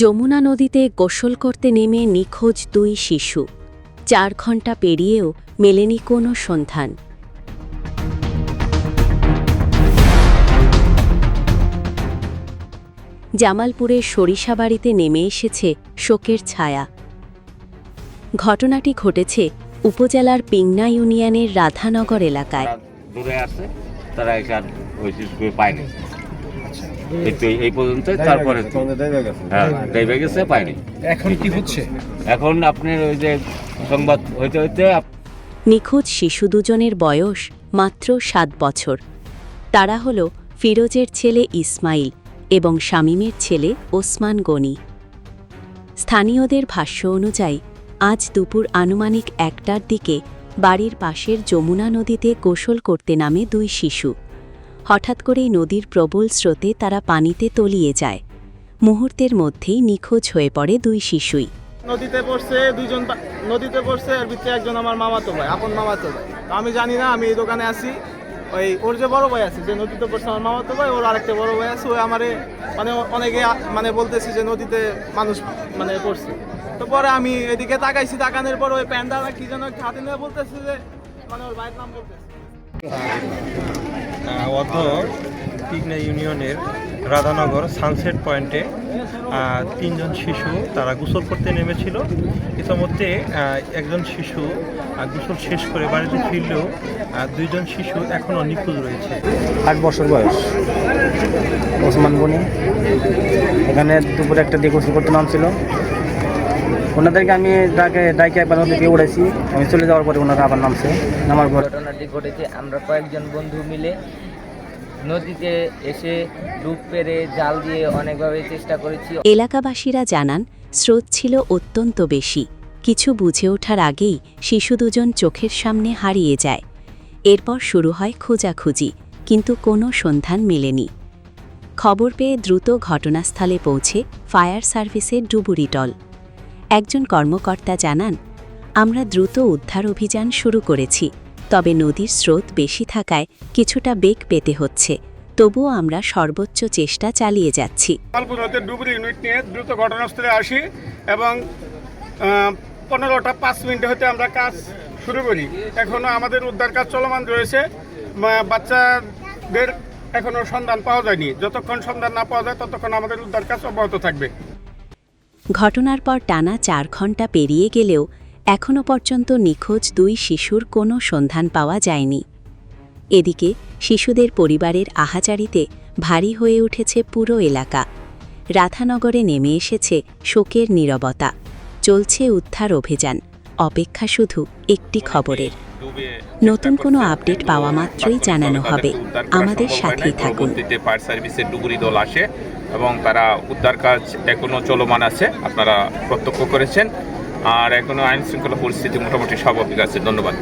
যমুনা নদীতে গোসল করতে নেমে নিখোঁজ 2 শিশু। 4 ঘণ্টা পেরিয়েও মেলেনি কোনো সন্ধান। জামালপুরের সরিষাবাড়িতে নেমে এসেছে শোকের ছায়া। ঘটনাটি ঘটেছে উপজেলার পিংনা ইউনিয়নের রাধানগর এলাকায়। তারা পায়নি এই পর্যন্ত, তারপরে গেছে পায়নি। এখন কি হচ্ছে? এখন আপনার ওই যে সংবাদ হইতে হইতে নিখোঁজ শিশু দুজনের বয়স মাত্র 7 বছর। তারা হল ফিরোজের ছেলে ইসমাইল এবং শামীমের ছেলে ওসমান গনি। স্থানীয়দের ভাষ্য অনুযায়ী আজ দুপুর আনুমানিক 1টার দিকে বাড়ির পাশের যমুনা নদীতে গোসল করতে নামে 2 শিশু। হঠাৎ করেই নদীর প্রবল স্রোতে তারা পানিতে তলিয়ে যায়। মুহূর্তের মধ্যেই নিখোঁজ হয়ে পড়ে 2 শিশুই। নদীতে পড়ছে দুইজন, নদীতে পড়ছে এর ভিতরে একজন আমার মামাতো ভাই, আপন মামাতো ভাই। আমি জানি না, আমি এই দোকানে আছি। ওর যে বড় ভাই আছে, যে নদীতে পড়ছে আমার মামাতো ভাই, ওর আরেকটা বড় ভাই আছে। ওই আমারে অনেকে বলতেছি যে নদীতে মানুষ পড়ছে। তো পরে আমি এদিকে তাকাইছি, তাকানোর পর ওই প্যান্ডা কি যেন হাতে নিয়ে বলতেছে যে ওর ভাইয়ের নাম বলতেছে। পিংনা ইউনিয়নের রাধানগর সানসেট পয়েন্টে 3জন শিশু তারা গোসল করতে নেমেছিল। ইতিমধ্যে একজন শিশু গোসল শেষ করে বাড়িতে ফিরলেও 2জন শিশু এখনও নিখোঁজ রয়েছে। 8 বছর বয়স ওসমান গনি। এখানে দুপুরে একটা দিয়ে গোসল করতে নামছিল। ওনাদেরকে আমি ডাকে একবার নদীতে উড়েছি। আমি চলে যাওয়ার পরে ওনারা আবার নামার পর ঘটনাটি ঘটেছে। আমরা কয়েকজন বন্ধু মিলে নদীতে এসে ডুব পেরে জাল দিয়ে অনেকভাবে চেষ্টা করেছি। এলাকাবাসীরা জানান, স্রোত ছিল অত্যন্ত বেশি। কিছু বুঝে ওঠার আগেই শিশু দুজন চোখের সামনে হারিয়ে যায়। এরপর শুরু হয় খোঁজাখুঁজি, কিন্তু কোনো সন্ধান মেলেনি। খবর পেয়ে দ্রুত ঘটনাস্থলে পৌঁছে ফায়ার সার্ভিসের ডুবুরি দল। একজন কর্মকর্তা জানান, আমরা দ্রুত উদ্ধার অভিযান শুরু করেছি, তবে নদীর স্রোত বেশি থাকায় কিছুটা বেগ পেতে হচ্ছে। তবুও আমরা সর্বোচ্চ চেষ্টা চালিয়ে যাচ্ছি। জামালপুর হতে ডুবুরি ইউনিট নিয়ে দ্রুত ঘটনাস্থলে আসি এবং 15টা 5 মিনিট হতে আমরা কাজ শুরু করি। এখনও আমাদের উদ্ধার কাজ চলমান রয়েছে। বাচ্চাদের এখনও সন্ধান পাওয়া যায়নি। যতক্ষণ সন্ধান না পাওয়া যায় ততক্ষণ আমাদের উদ্ধার কাজ অব্যাহত থাকবে। ঘটনার পর টানা 4 ঘণ্টা পেরিয়ে গেলেও এখনও পর্যন্ত নিখোঁজ 2 শিশুর কোনো সন্ধান পাওয়া যায়নি। এদিকে শিশুদের পরিবারের আহাজারিতে ভারী হয়ে উঠেছে পুরো এলাকা। রাধানগরে নেমে এসেছে শোকের নীরবতা। চলছে উদ্ধার অভিযান, অপেক্ষা শুধু একটি খবরের। নতুন কোনো আপডেট পাওয়া মাত্রই জানানো হবে। আমাদের সাথেই থাকুন। ফায়ার সার্ভিসের ডুবুরি দল আসে এবং তারা উদ্ধার কাজ এখনো চলমান আছে, আপনারা প্রত্যক্ষ করেছেন। আর এখনো আইন শৃঙ্খলা পরিস্থিতি মোটামুটি স্বাভাবিক আছে। ধন্যবাদ।